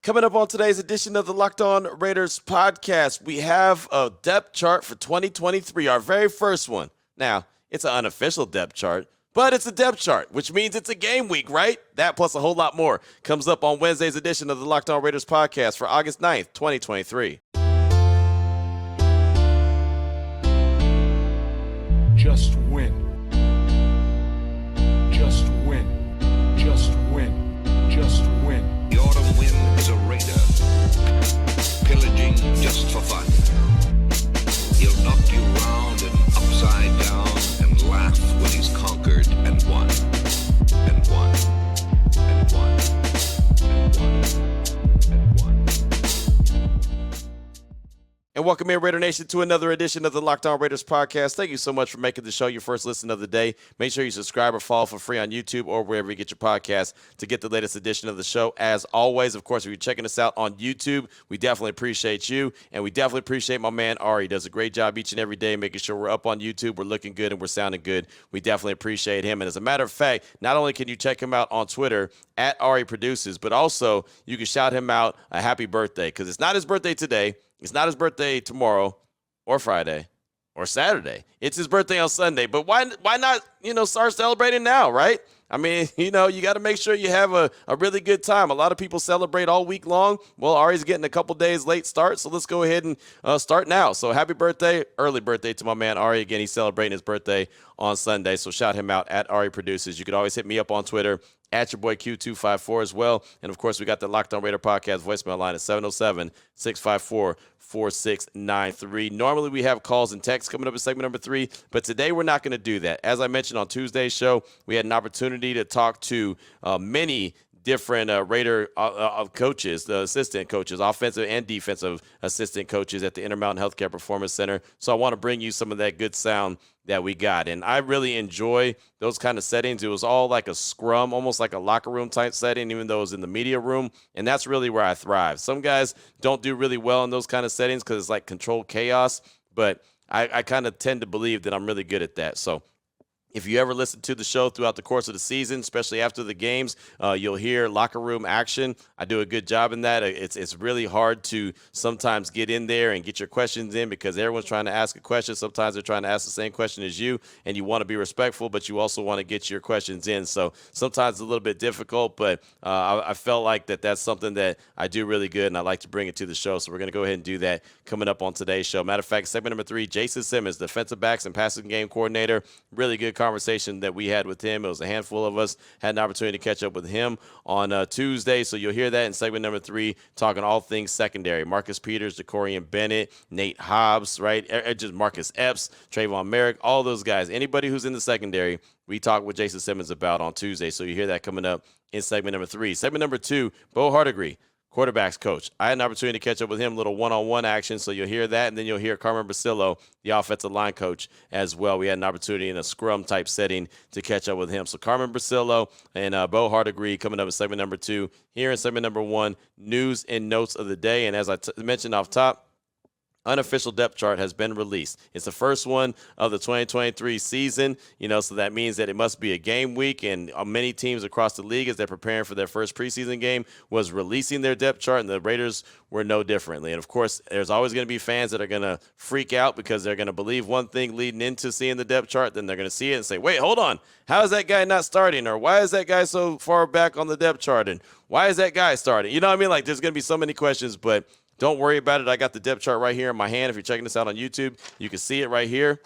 Coming up on today's edition of the Locked On Raiders podcast, we have a depth chart for 2023, our very first one. Now, it's an unofficial depth chart, but it's a depth chart, which means it's a game week, right? That plus a whole lot more comes up on Wednesday's edition of the Locked On Raiders podcast for August 9th, 2023. Just win. Just win. Just win. Just win. The autumn wind is a raider, pillaging just for fun. He'll knock you round and upside down and laugh when he's conquered and won, and won, and won, and won, and won. And welcome in, Raider Nation, to another edition of the Locked On Raiders podcast. Thank you so much for making the show your first listen of the day. Make sure you subscribe or follow for free on YouTube or wherever you get your podcasts to get the latest edition of the show. As always, of course, if you're checking us out on YouTube, we definitely appreciate you, and we definitely appreciate my man Ari. He does a great job each and every day making sure we're up on YouTube, we're looking good, and we're sounding good. We definitely appreciate him. And as a matter of fact, not only can you check him out on Twitter at Ari Produces, but also you can shout him out a happy birthday, because it's not his birthday today. It's not his birthday tomorrow or Friday or Saturday. It's his birthday on Sunday. But why not, start celebrating now, right? I mean, you got to make sure you have a really good time. A lot of people celebrate all week long. Well, Ari's getting a couple days late start, so let's go ahead and start now. So happy birthday, early birthday to my man Ari. Again, he's celebrating his birthday on Sunday, so shout him out at Ari Produces. You could always hit me up on Twitter at your boy Q254 as well. And, of course, we got the Locked On Raider podcast voicemail line at 707-654-4693. Normally we have calls and texts coming up in segment number 3, but today we're not going to do that. As I mentioned on Tuesday's show, we had an opportunity to talk to many different Raider coaches, the assistant coaches, offensive and defensive assistant coaches at the Intermountain Healthcare Performance Center. So I want to bring you some of that good sound that we got. And I really enjoy those kind of settings. It was all like a scrum, almost like a locker room type setting, even though it was in the media room. And that's really where I thrive. Some guys don't do really well in those kind of settings because it's like controlled chaos. But I kind of tend to believe that I'm really good at that. So if you ever listen to the show throughout the course of the season, especially after the games, you'll hear locker room action. I do a good job in that. It's really hard to sometimes get in there and get your questions in because everyone's trying to ask a question. Sometimes they're trying to ask the same question as you, and you want to be respectful, but you also want to get your questions in. So sometimes it's a little bit difficult, but I felt like that's something that I do really good, and I like to bring it to the show. So we're going to go ahead and do that coming up on today's show. Matter of fact, segment number 3, Jason Simmons, defensive backs and passing game coordinator. Really good conversation that we had with him. It was a handful of us had an opportunity to catch up with him on Tuesday, so you'll hear that in segment number 3, talking all things secondary. Marcus Peters, Decorian Bennett, Nate Hobbs, right? Just Marcus Epps, Trayvon Merrick, all those guys. Anybody who's in the secondary, we talked with Jason Simmons about on Tuesday, so you hear that coming up in segment number 3. Segment number 2, Bo Hardegree, quarterbacks coach. I had an opportunity to catch up with him, a little one-on-one action, so you'll hear that, and then you'll hear Carmen Bricillo, the offensive line coach, as well. We had an opportunity in a scrum-type setting to catch up with him. So Carmen Bricillo and Bo Hardegree coming up in segment number 2. Here in segment number 1, news and notes of the day, and as I mentioned off top, unofficial depth chart has been released. It's the first one of the 2023 season, so that means that it must be a game week, and many teams across the league, as they're preparing for their first preseason game, was releasing their depth chart, and the Raiders were no differently. And, of course, there's always going to be fans that are going to freak out because they're going to believe one thing leading into seeing the depth chart, then they're going to see it and say, wait, hold on, how is that guy not starting? Or why is that guy so far back on the depth chart? And why is that guy starting? You know what I mean? Like, there's going to be so many questions, but don't worry about it. I got the depth chart right here in my hand. If you're checking this out on YouTube, you can see it right here.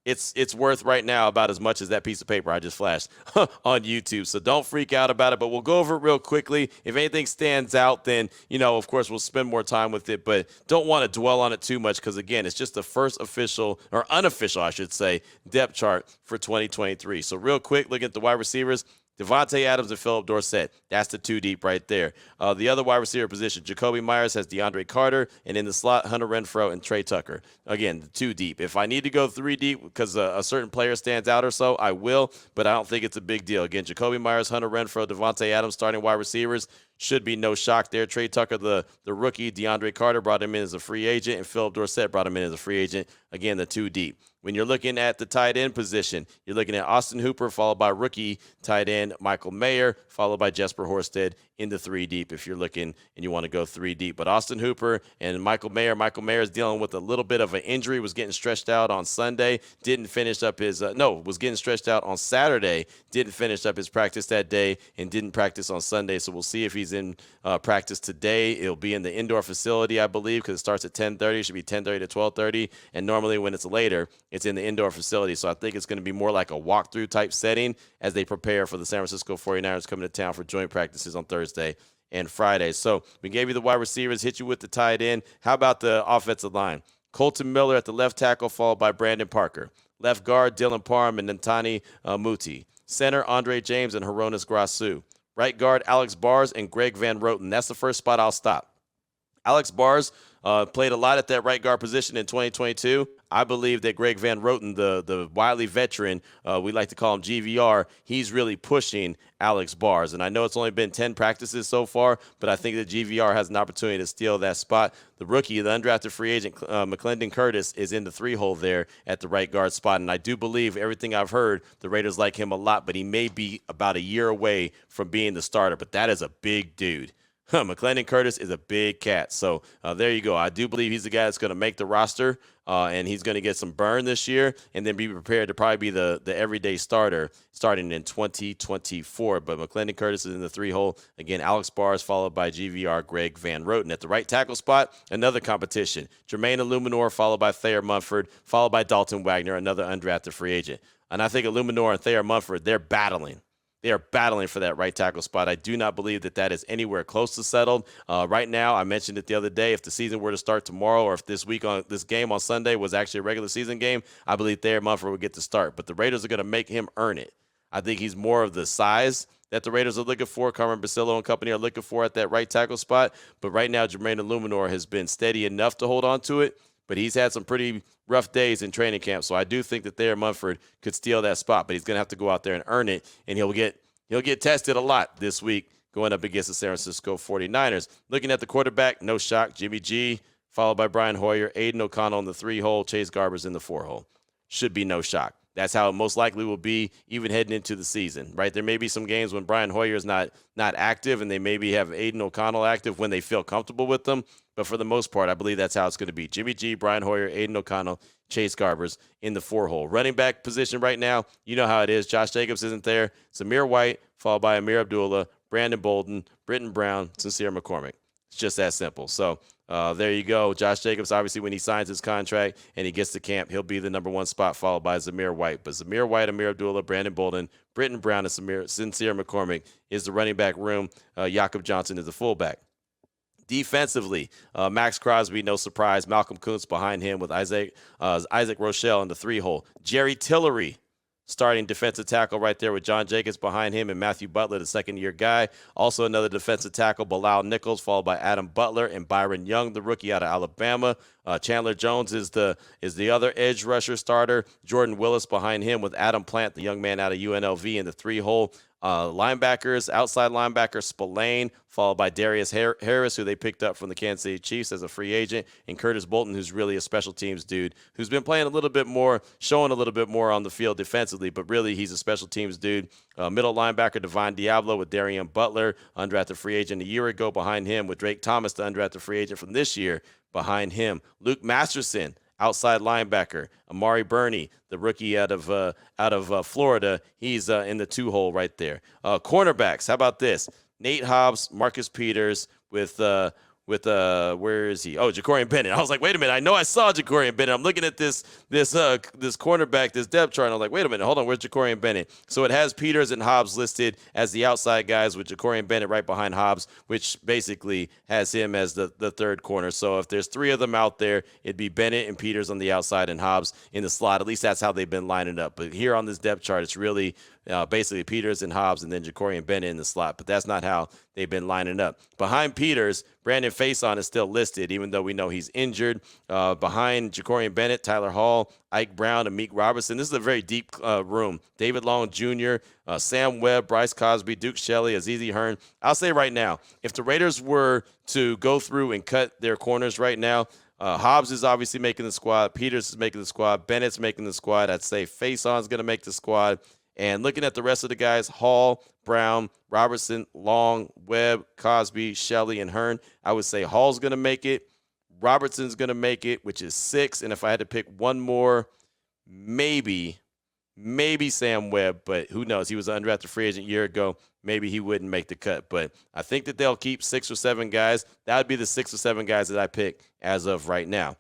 It's worth right now about as much as that piece of paper I just flashed on YouTube. So don't freak out about it, but we'll go over it real quickly. If anything stands out, then, of course, we'll spend more time with it, but don't want to dwell on it too much because, again, it's just the first official, or unofficial, I should say, depth chart for 2023. So real quick, looking at the wide receivers, Devontae Adams and Phillip Dorsett. That's the 2 deep right there. The other wide receiver position, Jacoby Myers has DeAndre Carter, and in the slot, Hunter Renfrow and Trey Tucker. Again, the 2 deep. If I need to go 3 deep because a certain player stands out or so, I will, but I don't think it's a big deal. Again, Jacoby Myers, Hunter Renfrow, Devontae Adams, starting wide receivers. should be no shock there. Trey Tucker, the rookie, DeAndre Carter brought him in as a free agent, and Philip Dorsett brought him in as a free agent. Again, the 2 deep. When you're looking at the tight end position, you're looking at Austin Hooper, followed by rookie tight end Michael Mayer, followed by Jesper Horsted in the 3 deep if you're looking and you want to go 3 deep. But Austin Hooper and Michael Mayer is dealing with a little bit of an injury, was getting stretched out on Sunday, didn't finish up his, was getting stretched out on Saturday, didn't finish up his practice that day, and didn't practice on Sunday. So we'll see if he's in practice today. It'll be in the indoor facility, I believe, because it starts at 10:30. It should be 10:30 to 12:30. And normally when it's later, it's in the indoor facility. So I think it's going to be more like a walkthrough type setting as they prepare for the San Francisco 49ers coming to town for joint practices on Thursday and Friday. So we gave you the wide receivers, hit you with the tight end. How about the offensive line? Colton Miller at the left tackle, followed by Brandon Parker. Left guard, Dylan Parham and Nantani Muti. Center, Andre James and Hronis Grasu. Right guard, Alex Bars and Greg Van Roten. That's the first spot I'll stop. Alex Bars played a lot at that right guard position in 2022. I believe that Greg Van Roten, the wily veteran, we like to call him GVR, he's really pushing Alex Bars. And I know it's only been 10 practices so far, but I think that GVR has an opportunity to steal that spot. The rookie, the undrafted free agent, McClendon Curtis, is in the 3-hole there at the right guard spot. And I do believe everything I've heard, the Raiders like him a lot, but he may be about a year away from being the starter. But that is a big dude. McClendon Curtis is a big cat. So there you go. I do believe he's the guy that's going to make the roster, and he's going to get some burn this year and then be prepared to probably be the everyday starter starting in 2024. But McClendon Curtis is in the 3-hole. Again, Alex Bars followed by GVR Greg Van Roten. At the right tackle spot, another competition. Jermaine Illuminor followed by Thayer Munford, followed by Dalton Wagner, another undrafted free agent. And I think Illuminor and Thayer Munford, they're battling. They are battling for that right tackle spot. I do not believe that is anywhere close to settled. Right now, I mentioned it the other day, if the season were to start tomorrow or if this game on Sunday was actually a regular season game, I believe Thayer Munford would get the start. But the Raiders are going to make him earn it. I think he's more of the size that the Raiders are looking for, Carmen Bricillo and company are looking for at that right tackle spot. But right now, Jermaine Illuminor has been steady enough to hold on to it. But he's had some pretty rough days in training camp. So I do think that Thayer Munford could steal that spot, but he's going to have to go out there and earn it, and he'll get tested a lot this week going up against the San Francisco 49ers. Looking at the quarterback, no shock, Jimmy G, followed by Brian Hoyer, Aiden O'Connell in the 3-hole, Chase Garbers in the 4-hole. Should be no shock. That's how it most likely will be even heading into the season, right? There may be some games when Brian Hoyer is not active, and they maybe have Aiden O'Connell active when they feel comfortable with them. But for the most part, I believe that's how it's going to be. Jimmy G, Brian Hoyer, Aiden O'Connell, Chase Garbers in the 4-hole. Running back position right now, you know how it is. Josh Jacobs isn't there. Zamir White, followed by Amir Abdullah, Brandon Bolden, Britton Brown, Sincere McCormick. It's just that simple. So there you go. Josh Jacobs, obviously, when he signs his contract and he gets to camp, he'll be the number 1 spot, followed by Zamir White. But Zamir White, Amir Abdullah, Brandon Bolden, Britton Brown, and Sincere McCormick is the running back room. Jakob Johnson is the fullback. Defensively, Max Crosby, no surprise. Malcolm Kuntz behind him with Isaac Rochelle in the 3-hole. Jerry Tillery, starting defensive tackle right there with John Jacobs behind him and Matthew Butler, the second-year guy. Also another defensive tackle, Bilal Nichols, followed by Adam Butler and Byron Young, the rookie out of Alabama. Chandler Jones is the other edge rusher starter. Jordan Willis behind him with Adam Plant, the young man out of UNLV in the 3-hole. Linebackers, outside linebacker Spillane, followed by Darius Harris, who they picked up from the Kansas City Chiefs as a free agent, and Curtis Bolton, who's really a special teams dude, who's been playing a little bit more, showing a little bit more on the field defensively, but really he's a special teams dude. Middle linebacker Devon Diablo with Darian Butler, undrafted free agent a year ago behind him, with Drake Thomas, the undrafted free agent from this year, behind him. Luke Masterson, outside linebacker. Amari Burney, the rookie out of Florida, he's in the 2-hole right there. Cornerbacks, how about this? Nate Hobbs, Marcus Peters with where is he? Oh, Jacorian Bennett. I was like, wait a minute. I know I saw Jacorian Bennett. I'm looking at this cornerback, this depth chart, and I'm like, wait a minute. Hold on. Where's Jacorian Bennett? So it has Peters and Hobbs listed as the outside guys with Jacorian Bennett right behind Hobbs, which basically has him as the third corner. So if there's 3 of them out there, it'd be Bennett and Peters on the outside and Hobbs in the slot. At least that's how they've been lining up. But here on this depth chart, it's really basically Peters and Hobbs and then Ja'Cory Bennett in the slot. But that's not how they've been lining up. Behind Peters, Brandon Faison is still listed, even though we know he's injured. Behind Ja'Cory Bennett, Tyler Hall, Ike Brown, and Meek Robertson. This is a very deep room. David Long Jr., Sam Webb, Bryce Cosby, Duke Shelley, Azizi Hearn. I'll say right now, if the Raiders were to go through and cut their corners right now, Hobbs is obviously making the squad. Peters is making the squad. Bennett's making the squad. I'd say Faison's going to make the squad. And looking at the rest of the guys, Hall, Brown, Robertson, Long, Webb, Cosby, Shelley, and Hearn, I would say Hall's going to make it. Robertson's going to make it, which is 6. And if I had to pick one more, maybe Sam Webb, but who knows? He was an undrafted free agent a year ago. Maybe he wouldn't make the cut. But I think that they'll keep 6 or 7 guys. That would be the 6 or 7 guys that I pick as of right now.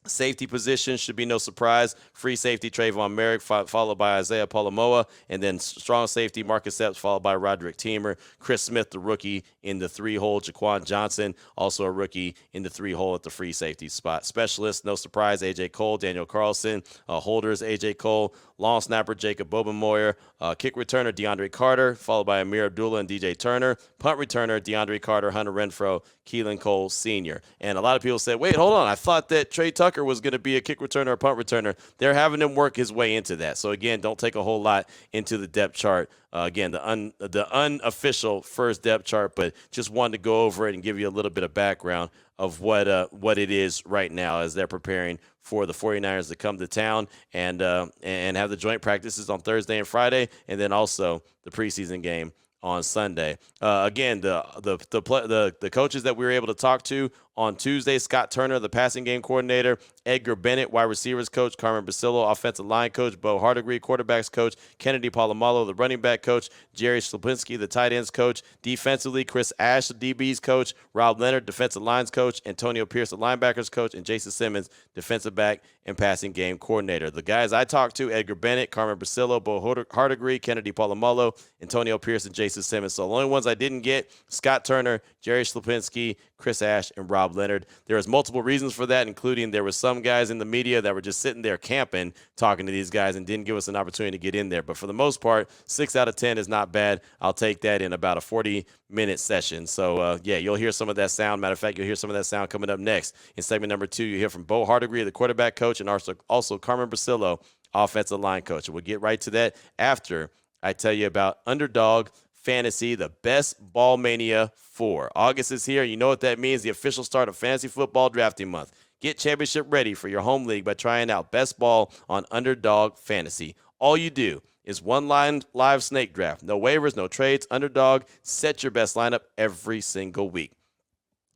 Safety position should be no surprise. Free safety, Trayvon Merrick, followed by Isaiah Polomoa, and then strong safety, Marcus Epps, followed by Roderick Teamer. Chris Smith, the rookie, in the 3-hole. Jaquan Johnson, also a rookie, in the 3-hole at the free safety spot. Specialist, no surprise, A.J. Cole, Daniel Carlson. Holders, A.J. Cole. Long snapper, Jacob Bobenmoyer. Kick returner, DeAndre Carter, followed by Amir Abdullah and DJ Turner. Punt returner, DeAndre Carter, Hunter Renfro, Keelan Cole Sr. And a lot of people said, wait, hold on. I thought that Trey Tucker was going to be a kick returner or punt returner. They're having him work his way into that. So, again, don't take a whole lot into the depth chart. Again, the unofficial first depth chart, but just wanted to go over it and give you a little bit of background of what it is right now as they're preparing for the 49ers to come to town and have the joint practices on Thursday and Friday, and then also the preseason game on Sunday. Again, the coaches that we were able to talk to on Tuesday, Scott Turner, the passing game coordinator, Edgar Bennett, wide receivers coach, Carmen Bricillo, offensive line coach, Bo Hardegree, quarterbacks coach, Kennedy Palomalo, the running back coach, Jerry Slupinski, the tight ends coach, defensively, Chris Ash, the DBs coach, Rob Leonard, defensive lines coach, Antonio Pierce, the linebackers coach, and Jason Simmons, defensive back and passing game coordinator. The guys I talked to, Edgar Bennett, Carmen Bricillo, Bo Hardegree, Kennedy Palomalo, Antonio Pierce, and Jason Simmons. So the only ones I didn't get, Scott Turner, Jerry Slupinski, Chris Ash, and Rob Leonard. There was multiple reasons for that, including there were some guys in the media that were just sitting there camping, talking to these guys, and didn't give us an opportunity to get in there. But for the most part, 6 out of 10 is not bad. I'll take that in about a 40-minute session. So, you'll hear some of that sound. Matter of fact, you'll hear some of that sound coming up next. In segment number 2, you'll hear from Bo Hardegree, the quarterback coach, and also Carmen Bricillo, offensive line coach. And we'll get right to that after I tell you about Underdog Fantasy, the best ball mania 4. August is here. You know what that means, the official start of fantasy football drafting month. Get championship ready for your home league by trying out Best Ball on Underdog Fantasy. All you do is one live snake draft. No waivers, no trades. Underdog, set your best lineup every single week.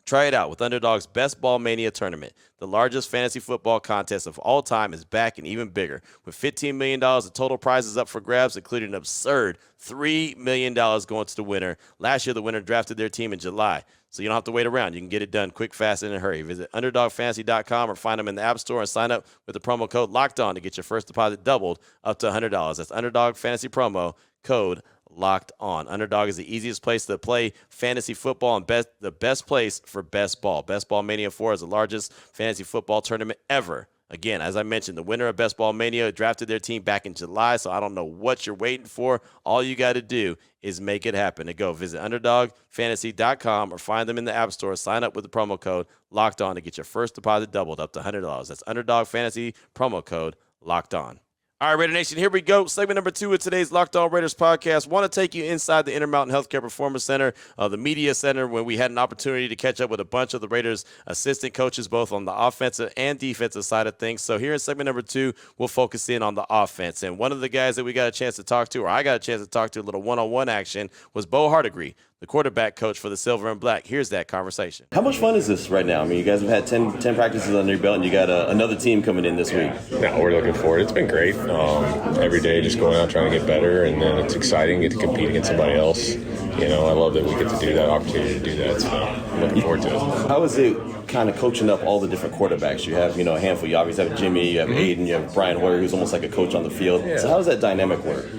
Try it out with Underdog's Best Ball Mania Tournament. The largest fantasy football contest of all time is back and even bigger. With $15 million of total prizes up for grabs, including an absurd $3 million going to the winner. Last year, the winner drafted their team in July. So you don't have to wait around. You can get it done quick, fast, and in a hurry. Visit UnderdogFantasy.com or find them in the App Store and sign up with the promo code LOCKEDON to get your first deposit doubled up to $100. That's Underdog Fantasy promo code Locked On. Underdog is the easiest place to play fantasy football and the best place for Best Ball. Best Ball Mania 4 is the largest fantasy football tournament ever. Again, as I mentioned, the winner of Best Ball Mania drafted their team back in July, so I don't know what you're waiting for. All you got to do is make it happen. And go visit UnderdogFantasy.com or find them in the App Store. Sign up with the promo code Locked On to get your first deposit doubled up to $100. That's Underdog Fantasy promo code Locked On. All right, Raider Nation, here we go. Segment number 2 of today's Locked On Raiders podcast. Want to take you inside the Intermountain Healthcare Performance Center, the media center, when we had an opportunity to catch up with a bunch of the Raiders' assistant coaches, both on the offensive and defensive side of things. So here in segment number 2, we'll focus in on the offense. And one of the guys that we got a chance to talk to, or I got a chance to talk to, a little one-on-one action, was Bo Hardegree, the quarterback coach for the Silver and Black. Here's that conversation. How much fun is this right now? I mean, you guys have had 10 practices under your belt, and you got another team coming in this week. Yeah, we're looking forward. It's been great. Every day just going out trying to get better, and then it's exciting to get to compete against somebody else. You know, I love that we get to do that, opportunity to do that, so I'm looking forward to it. How is it kind of coaching up all the different quarterbacks? You have, a handful. You obviously have Jimmy, you have Aiden, you have Brian Hoyer, who's almost like a coach on the field. Yeah. So how does that dynamic work?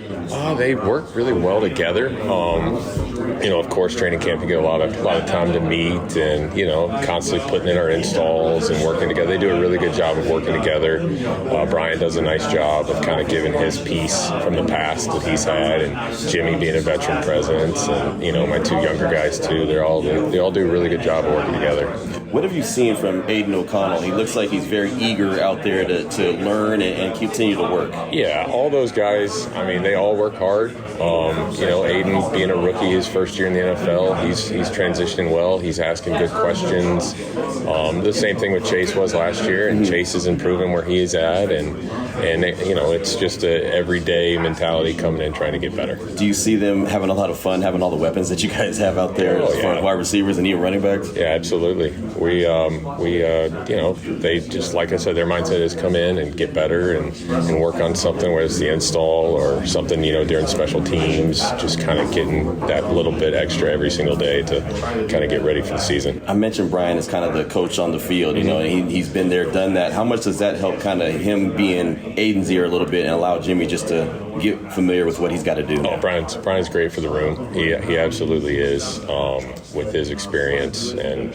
They work really well together. of course, training camp, you get a lot of time to meet and, constantly putting in our installs and working together. They do a really good job of working together. Brian does a nice job of kind of giving his piece from the past that he's had, and Jimmy being a veteran presence, and, my two younger guys too. They all do a really good job of working together. What have you seen from Aiden O'Connell? He looks like he's very eager out there to learn and continue to work. Yeah, all those guys, they all work hard. Aiden being a rookie his first year in the NFL, he's transitioning well. He's asking good questions. The same thing with Chase was last year, and Chase is improving where he is at, and it's just a everyday mentality coming in trying to get better. Do you see them having a lot of fun, having all the weapons that you guys have out there as far as wide receivers and even running backs? Yeah, absolutely. They just, like I said, their mindset is come in and get better and work on something, whether it's the install or something, during special teams, just kind of getting that little bit extra every single day to kind of get ready for the season. I mentioned Brian is kind of the coach on the field, and he's been there, done that. How much does that help kind of him being Aiden's ear a little bit and allow Jimmy just to get familiar with what he's got to do? Oh, Brian's great for the room. He absolutely is, with his experience and,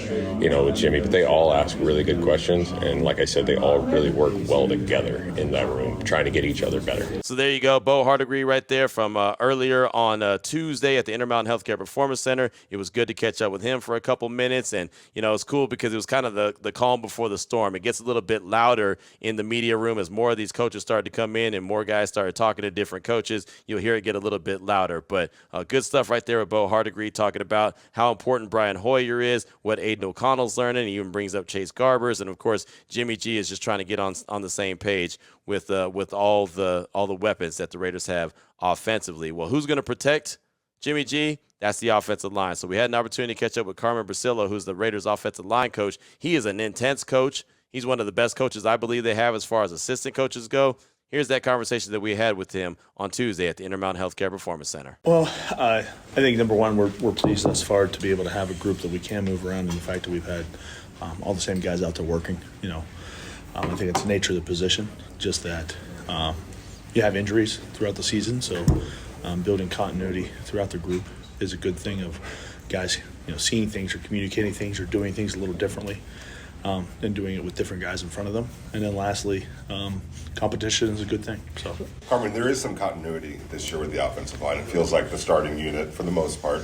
with Jimmy. But they all ask really good questions. And like I said, they all really work well together in that room, trying to get each other better. So there you go. Bo Hardegree right there from earlier on Tuesday at the Intermountain Healthcare Performance Center. It was good to catch up with him for a couple minutes. And, it's cool because it was kind of the calm before the storm. It gets a little bit louder in the media room as more of these coaches started to come in and more guys started talking to different coaches. You'll hear it get a little bit louder. But good stuff right there with Bo Hardegree talking about how important Brian Hoyer is, what Aiden O'Connell's learning. He even brings up Chase Garbers. And, of course, Jimmy G is just trying to get on the same page with all the weapons that the Raiders have offensively. Well, who's going to protect Jimmy G? That's the offensive line. So we had an opportunity to catch up with Carmen Bricillo, who's the Raiders offensive line coach. He is an intense coach. He's one of the best coaches I believe they have as far as assistant coaches go. Here's that conversation that we had with him on Tuesday at the Intermountain Healthcare Performance Center. Well, I think, number one, we're pleased thus far to be able to have a group that we can move around, and the fact that we've had all the same guys out there working. I think it's the nature of the position, just that you have injuries throughout the season, so building continuity throughout the group is a good thing of guys, seeing things or communicating things or doing things a little differently. And doing it with different guys in front of them. And then lastly, competition is a good thing. So, Carmen, there is some continuity this year with the offensive line. It feels like the starting unit, for the most part,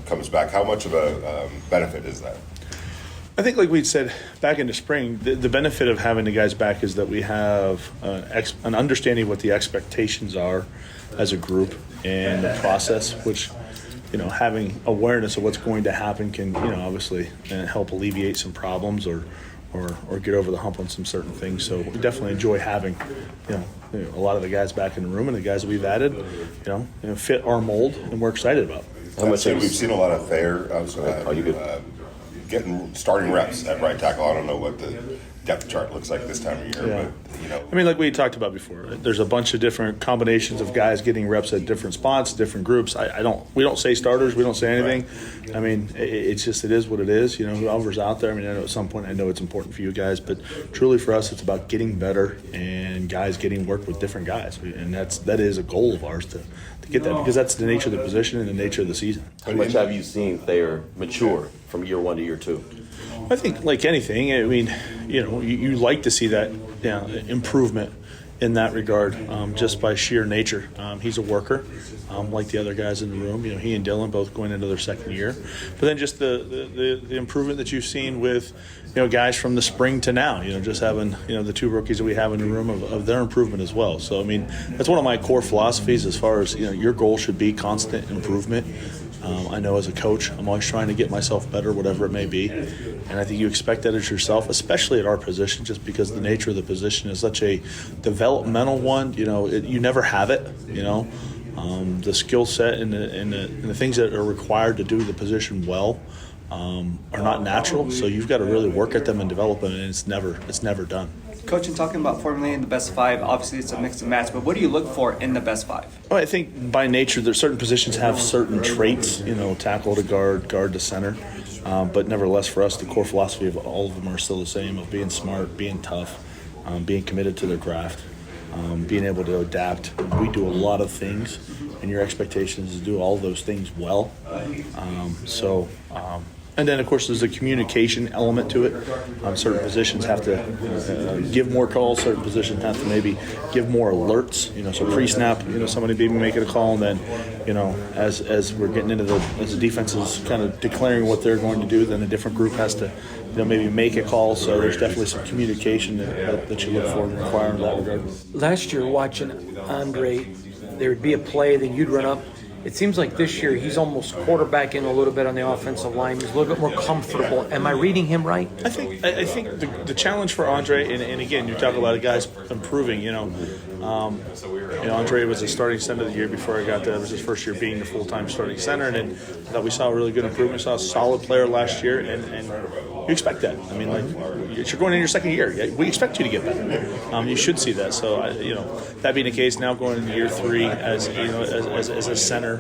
comes back. How much of a benefit is that? I think, like we said back in the spring, the benefit of having the guys back is that we have an understanding of what the expectations are as a group and the process, which having awareness of what's going to happen can, obviously help alleviate some problems or get over the hump on some certain things. So we definitely enjoy having, a lot of the guys back in the room and the guys that we've added, fit our mold, and we're excited about it. We've seen a lot of Thayer getting starting reps at right tackle. I don't know what the depth chart looks like this time of year, but like we talked about before, there's a bunch of different combinations of guys getting reps at different spots, different groups. We don't say starters, we don't say anything. Right. It's just, it is what it is. Whoever's out there. I know at some point, I know it's important for you guys, but truly for us, it's about getting better and guys getting work with different guys, and that is a goal of ours to get that, because that's the nature of the position and the nature of the season. How much have you seen Thayer mature from year one to year two? I think, like anything, you like to see that improvement in that regard, just by sheer nature. He's a worker, like the other guys in the room. He and Dylan both going into their second year. But then just the improvement that you've seen with, guys from the spring to now, just having, the two rookies that we have in the room of their improvement as well. So, that's one of my core philosophies as far as, your goal should be constant improvement. I know as a coach, I'm always trying to get myself better, whatever it may be. And I think you expect that as yourself, especially at our position, just because the nature of the position is such a developmental one. You never have it, the skill set and the things that are required to do the position well are not natural. So you've got to really work at them and develop them, and it's never done. Coach, in talking about formulating the best five, obviously it's a mix and match, but what do you look for in the best five? Well, I think by nature, there's certain positions have certain traits, tackle to guard to center. But nevertheless, for us, the core philosophy of all of them are still the same, of being smart, being tough, being committed to their craft, being able to adapt. We do a lot of things and your expectation is to do all those things well. And then, of course, there's a communication element to it. Certain positions have to give more calls. Certain positions have to maybe give more alerts. So pre-snap, somebody be making a call, and then, as we're getting into as the defense is kind of declaring what they're going to do, then a different group has to, maybe make a call. So there's definitely some communication that you look for and require in that regard. Last year, watching Andre, there would be a play, then you'd run up. It seems like this year he's almost quarterbacking a little bit on the offensive line. He's a little bit more comfortable. Am I reading him right? I think the challenge for Andre, and again, you talk about a guy's improving. Andre was a starting center the year before I got there. It was his first year being the full-time starting center, and then I thought we saw a really good improvement. Saw a solid player last year, and you expect that. I mean, you're going in your second year. We expect you to get better. You should see that. So, that being the case, now going into year 3 as a center,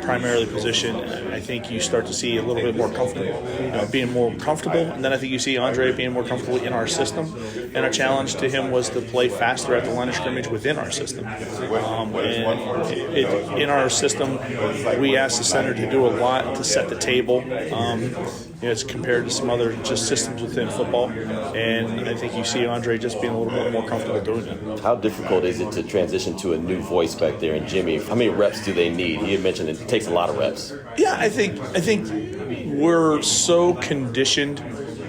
primarily position, I think you start to see a little bit more comfortable, being more comfortable. And then I think you see Andre being more comfortable in our system. And our challenge to him was to play faster at the line of scrimmage within our system. In our system, we asked the center to do a lot to set the table. As compared to some other just systems within football, and I think you see Andre just being a little bit more comfortable doing it. How difficult is it to transition to a new voice back there? And Jimmy, how many reps do they need? He had mentioned it takes a lot of reps. Yeah, I think we're so conditioned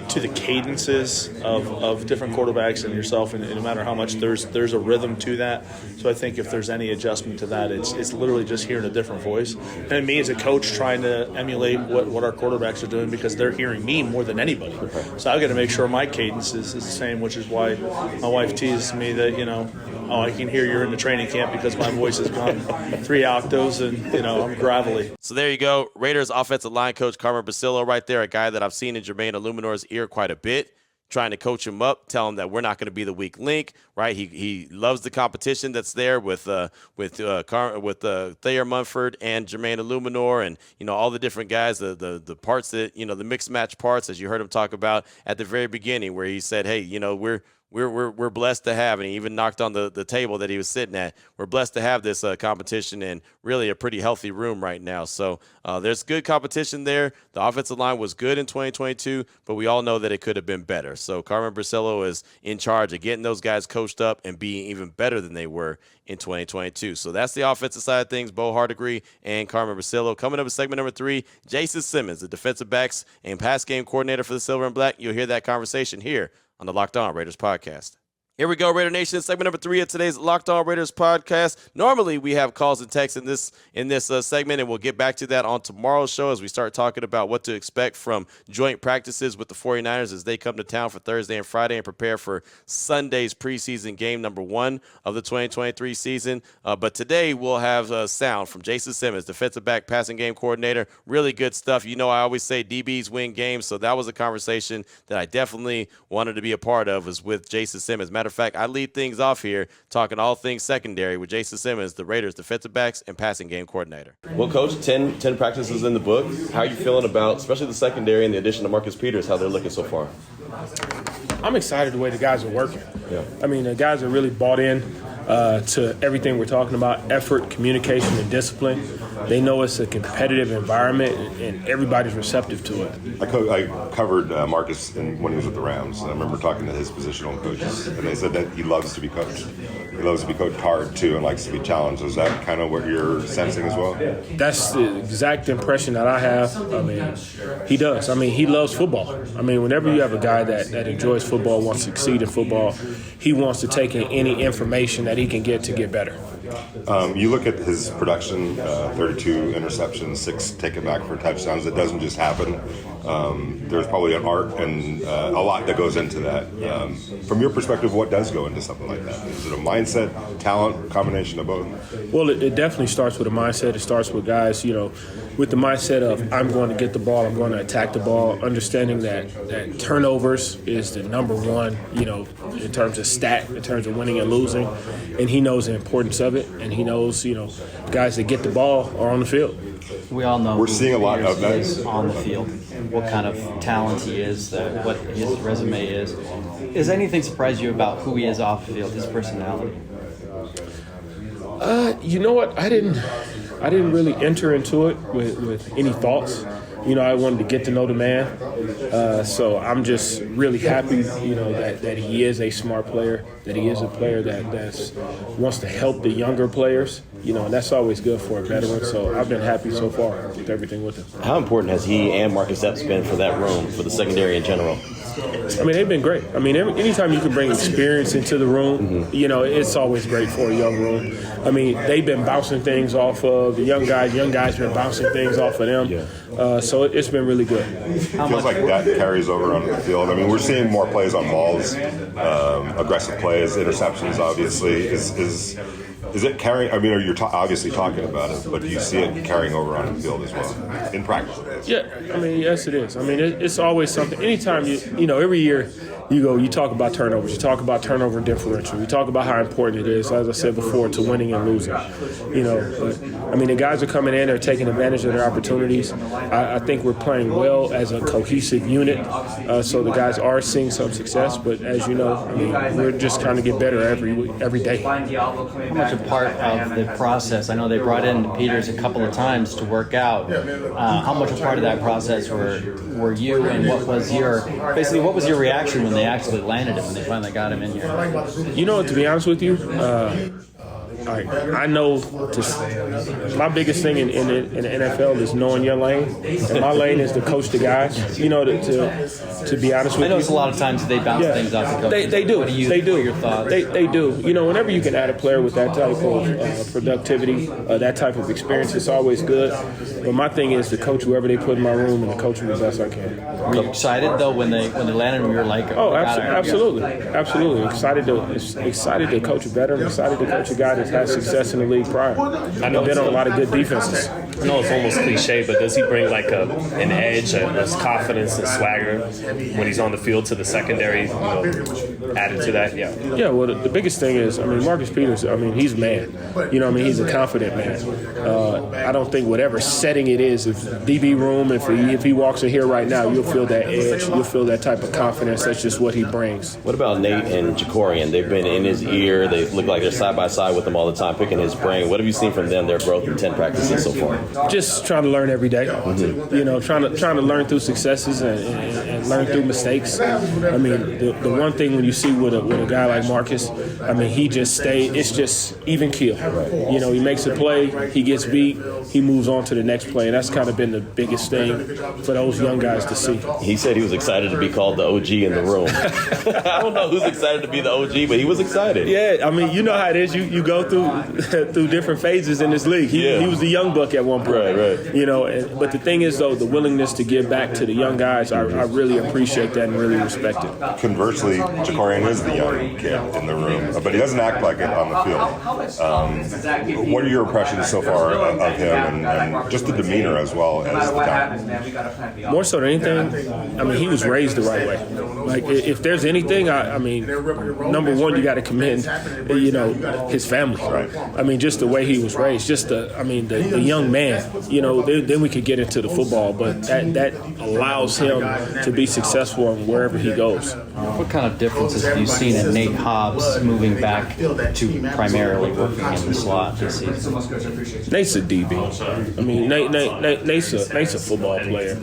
to the cadences of different quarterbacks and yourself, and no matter how much there's a rhythm to that. So I think if there's any adjustment to that, it's literally just hearing a different voice. And me as a coach trying to emulate what our quarterbacks are doing, because they're hearing me more than anybody. So I've got to make sure my cadence is the same, which is why my wife teases me that, I can hear you're in the training camp because my voice has gone 3 octaves and, I'm gravelly. So there you go. Raiders offensive line coach Carmen Bricillo right there, a guy that I've seen in Jermaine Illuminor's ear quite a bit, trying to coach him up, tell him that we're not going to be the weak link, right? He loves the competition that's there with Thayer Munford and Jermaine Illuminor and, all the different guys, the parts that, the mixed match parts, as you heard him talk about at the very beginning, where he said, hey, we're blessed to have, and he even knocked on the table that he was sitting at. We're blessed to have this competition and really a pretty healthy room right now. So there's good competition there. The offensive line was good in 2022, but we all know that it could have been better. So Carmen Bricillo is in charge of getting those guys coached up and being even better than they were in 2022. So that's the offensive side of things. Bo Hardegree and Carmen Bricillo. Coming up in segment number 3, Jason Simmons, the defensive backs and pass game coordinator for the Silver and Black. You'll hear that conversation here on the Locked On Raiders podcast. Here we go, Raider Nation. Segment number 3 of today's Locked On Raiders podcast. Normally, we have calls and texts in this segment, and we'll get back to that on tomorrow's show as we start talking about what to expect from joint practices with the 49ers as they come to town for Thursday and Friday and prepare for Sunday's preseason game number 1 of the 2023 season. But today, we'll have sound from Jason Simmons, defensive back passing game coordinator. Really good stuff. I always say DBs win games, so that was a conversation that I definitely wanted to be a part of, was with Jason Simmons. Matter of fact, I lead things off here talking all things secondary with Jason Simmons, the Raiders defensive backs and passing game coordinator. Well, Coach, 10 practices in the book. How are you feeling about, especially the secondary and the addition of Marcus Peters, how they're looking so far? I'm excited the way the guys are working. Yeah. I mean, the guys are really bought in to everything we're talking about, effort, communication, and discipline. They know it's a competitive environment, and everybody's receptive to it. I covered Marcus when he was with the Rams, and I remember talking to his positional coaches, and they said that he loves to be coached. He loves to be coached hard, too, and likes to be challenged. Is that kind of what you're sensing as well? That's the exact impression that I have. I mean, he does. I mean, he loves football. I mean, whenever you have a guy that enjoys football, wants to succeed in football, he wants to take in any information that he can get to get better. You look at his production, 32 interceptions, 6 taken back for touchdowns. It doesn't just happen. There's probably an art and a lot that goes into that. From your perspective, what does go into something like that? Is it a mindset, talent, combination of both? Well, it definitely starts with a mindset. It starts with guys, with the mindset of I'm going to get the ball, I'm going to attack the ball, understanding that turnovers is the number one, in terms of stat, in terms of winning and losing. And he knows the importance of it, and he knows, guys that get the ball are on the field. We all know we're seeing a lot of that is on the field, what kind of talent he is, what his resume is. Does anything surprise you about who he is off the field, his personality? You know what? I didn't really enter into it with any thoughts. I wanted to get to know the man. So I'm just really happy, that he is a smart player, that he is a player that wants to help the younger players, and that's always good for a veteran. So I've been happy so far with everything with him. How important has he and Marcus Epps been for that room, for the secondary in general? They've been great. Anytime you can bring experience into the room, it's always great for a young room. They've been bouncing things off of the young guys. Young guys been bouncing things off of them. Yeah. So it's been really good. It feels like that carries over onto the field. We're seeing more plays on balls, aggressive plays, interceptions, obviously. Is it carrying? You're obviously talking about it, but do you see it carrying over on the field as well in practice? Yeah, yes, it is. It's always something. Anytime every year you talk about turnovers, you talk about turnover differential, you talk about how important it is, as I said before, to winning and losing. But the guys are coming in, they're taking advantage of their opportunities. I think we're playing well as a cohesive unit, so the guys are seeing some success. But as you know, we're just trying to get better every day. How much a part of the process? I know they brought in Peters a couple of times to work out. How much a part of that process were you, and what was your reaction when they actually landed him, when they finally got him in here? To be honest with you, I know my biggest thing in the NFL is knowing your lane, and my lane is to coach the guys. To be honest with you, I know it's a lot of times they bounce things off the coaches. They do. What are your thoughts? They do. Whenever you can add a player with that type of productivity, that type of experience, it's always good. But my thing is to coach whoever they put in my room and to coach them the best I can. Were you excited though when they landed him? You were like, absolutely excited to coach a veteran, excited to coach a guy that's had success in the league prior. I've been on a lot of good defenses. I know it's almost cliche, but does he bring like an edge, a confidence and swagger when he's on the field to the secondary, added to that? Yeah, well, the biggest thing is, Marcus Peters, he's a man. He's a confident man. I don't think whatever setting it is, if DB room, if he walks in here right now, you'll feel that edge. You'll feel that type of confidence. That's just what he brings. What about Nate and Jacorian? They've been in his ear. They look like they're side by side with him all the time, picking his brain. What have you seen from them, their growth in 10 practices so far? Just trying to learn every day. Trying to learn through successes and learn through mistakes. The one thing when you see with a guy like Marcus, he just stays. It's just even keel. He makes a play, he gets beat, he moves on to the next play, and that's kind of been the biggest thing for those young guys to see. He said he was excited to be called the OG in the room. I don't know who's excited to be the OG, but he was excited. Yeah, you know how it is. You go through different phases in this league. He was the young buck at one point. Right. But the thing is, though, the willingness to give back to the young guys, I really appreciate that and really respect it. Conversely, Jacorian is the young kid in the room, but he doesn't act like it on the field. What are your impressions so far of him and just the demeanor as well as the talent? More so than anything, he was raised the right way. Like, if there's anything, number one, you got to commend, his family. Right. Just the way he was raised, just the young man. Then we could get into the football, but that allows him to be successful wherever he goes. What kind of differences have you seen in Nate Hobbs moving back to primarily working in the slot this season? Nate's a DB. Nate's a football player.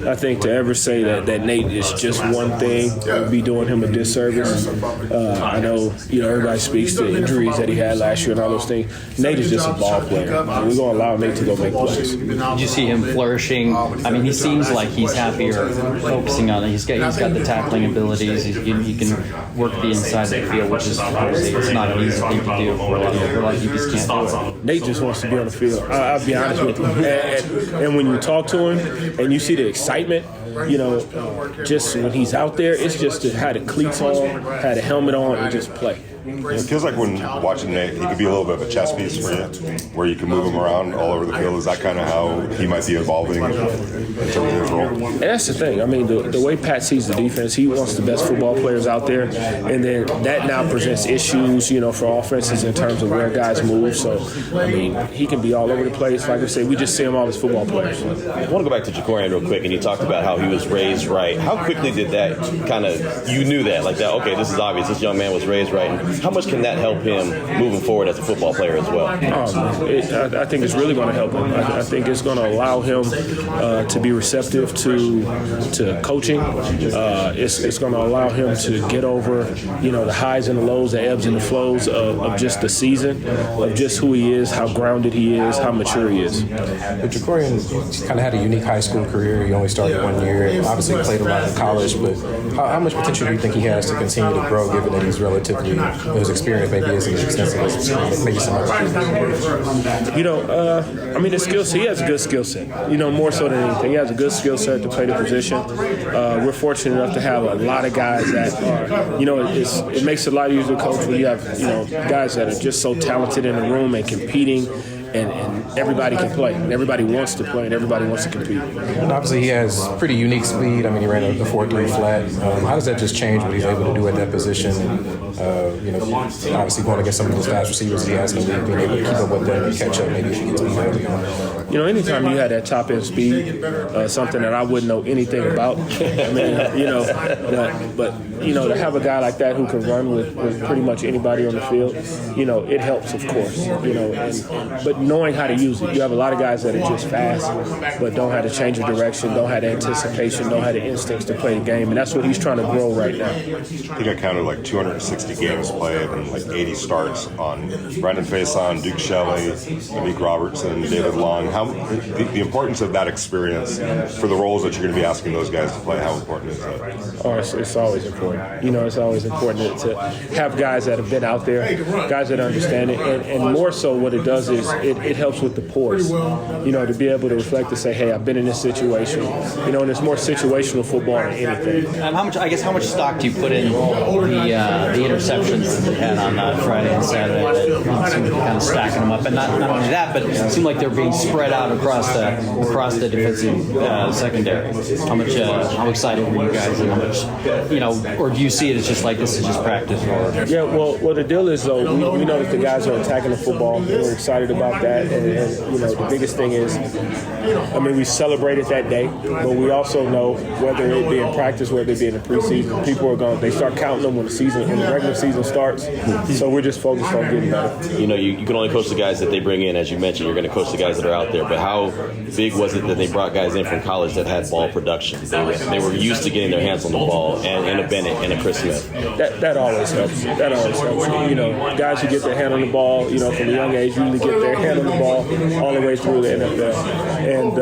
I think to ever say that Nate is just one thing would be doing him a disservice. I know everybody speaks to injuries that he had last year and all those things. Nate is just a ball player. We're going to allow Nate to go make plays. Did you see him flourishing? He seems like he's happier focusing on it. He's got the tackling abilities. He can work the inside of the field, which is obviously it's not an easy thing to do for a lot of DBs can't do it. Nate just wants to be on the field. I'll be honest with you. And when you talk to him and you see the excitement, just when he's out there, it's just to have the cleats on, have the helmet on, and just play. It feels like when watching Nate, he could be a little bit of a chess piece for you, where you can move him around all over the field. Is that kind of how he might be evolving in terms of his role? And that's the thing. The way Pat sees the defense, he wants the best football players out there, and then that now presents issues, for offenses in terms of where guys move. So, he can be all over the place. Like I say, we just see him all as football players. I want to go back to Jacorian real quick, and you talked about how he was raised right. How quickly did that you knew that, like that, okay, this is obvious, this young man was raised right. How much can that help him moving forward as a football player as well? I think it's really going to help him. I think it's going to allow him to be receptive to coaching. It's going to allow him to get over, the highs and the lows, the ebbs and the flows of just the season, of just who he is, how grounded he is, how mature he is. But Jacorian kind of had a unique high school career. He only started 1 year. Obviously played a lot in college, but how much potential do you think he has to continue to grow, given that he's relatively, his experience maybe isn't as extensive as maybe some others? His skill set, he has a good skill set, more so than anything. He has a good skill set to play the position. We're fortunate enough to have a lot of guys that are, it makes it a lot easier to coach when you have, guys that are just so talented in the room and competing. And everybody can play, and everybody wants to play, and everybody wants to compete. And obviously, he has pretty unique speed. He ran a 4.3 flat. How does that just change what he's able to do at that position? And, obviously going against some of those fast receivers he has in the league, being able to keep up with them and catch up maybe if he gets beat early on. Anytime you had that top end speed, something that I wouldn't know anything about. But to have a guy like that who can run with pretty much anybody on the field, it helps, of course. But knowing how to use it. You have a lot of guys that are just fast, but don't have to change of direction, don't have the anticipation, don't have the instincts to play the game, and that's what he's trying to grow right now. I think I counted like 260 games played and like 80 starts on Brandon Faison, Duke Shelley, Malik Robertson, David Long. How the importance of that experience for the roles that you're going to be asking those guys to play, how important is that? Oh, it's always important. It's always important to have guys that have been out there, guys that understand it, and more so what it does is it helps with the pores, to be able to reflect and say, hey, I've been in this situation, and it's more situational football than anything. How much stock do you put in the interceptions that they had on Friday and Saturday? That seemed to be kind of stacking them up, and not only that, but it seemed like they're being spread out across the defensive secondary. How excited were you guys, and how much, or do you see it as just like this is just practice? Yeah, well, the deal is though, we know that the guys are attacking the football. We're excited about that, and the biggest thing is, we celebrated that day, but we also know whether it be in practice, whether it be in the preseason, people are they start counting them when the regular season starts. So we're just focused on getting better. You can only coach the guys that they bring in, as you mentioned. You're going to coach the guys that are out there, but how big was it that they brought guys in from college that had ball production? They were used to getting their hands on the ball, and a Bennett and a Chris Smith. That always helps. Guys who get their hand on the ball, from a young age, usually get their hand on the ball all the way through the NFL. And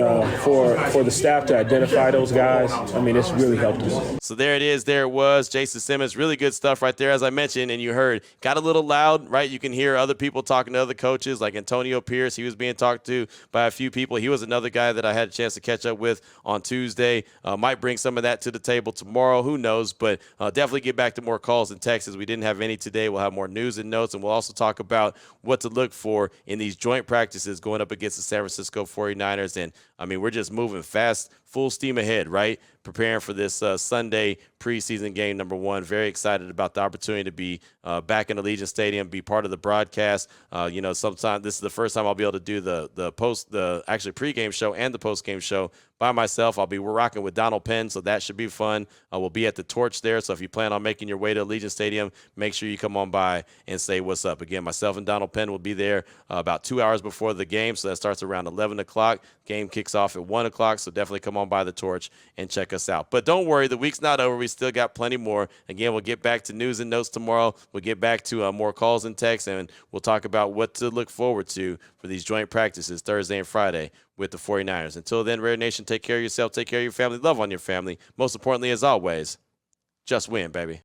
for the staff to identify those guys, it's really helped us. So there it is. There it was. Jason Simmons, really good stuff right there, as I mentioned, and you heard. Got a little loud, right? You can hear other people talking to other coaches, like Antonio Pierce. He was being talked to by a few people. He was another guy that I had a chance to catch up with on Tuesday. Might bring some of that to the table tomorrow. Who knows? But definitely get back to more calls and texts. We didn't have any today. We'll have more news and notes, and we'll also talk about what to look for in these joint practices going up against the San Francisco 49ers. And, we're just moving fast, full steam ahead, right? Preparing for this Sunday preseason game number 1. Very excited about the opportunity to be back in Allegiant Stadium, be part of the broadcast. Sometime this is the first time I'll be able to do the pregame show and the postgame show by myself. I'll be rocking with Donald Penn, so that should be fun. We'll be at the Torch there, so if you plan on making your way to Allegiant Stadium, make sure you come on by and say what's up. Again, myself and Donald Penn will be there about 2 hours before the game, so that starts around 11 o'clock. Game kicks off at 1 o'clock, so definitely come on by the Torch and check us out. But don't worry, the week's not over. We still got plenty more. Again, we'll get back to news and notes tomorrow. We'll get back to more calls and texts, and we'll talk about what to look forward to for these joint practices Thursday and Friday with the 49ers. Until then, Raider Nation, take care of yourself, take care of your family, love on your family. Most importantly, as always, just win, baby.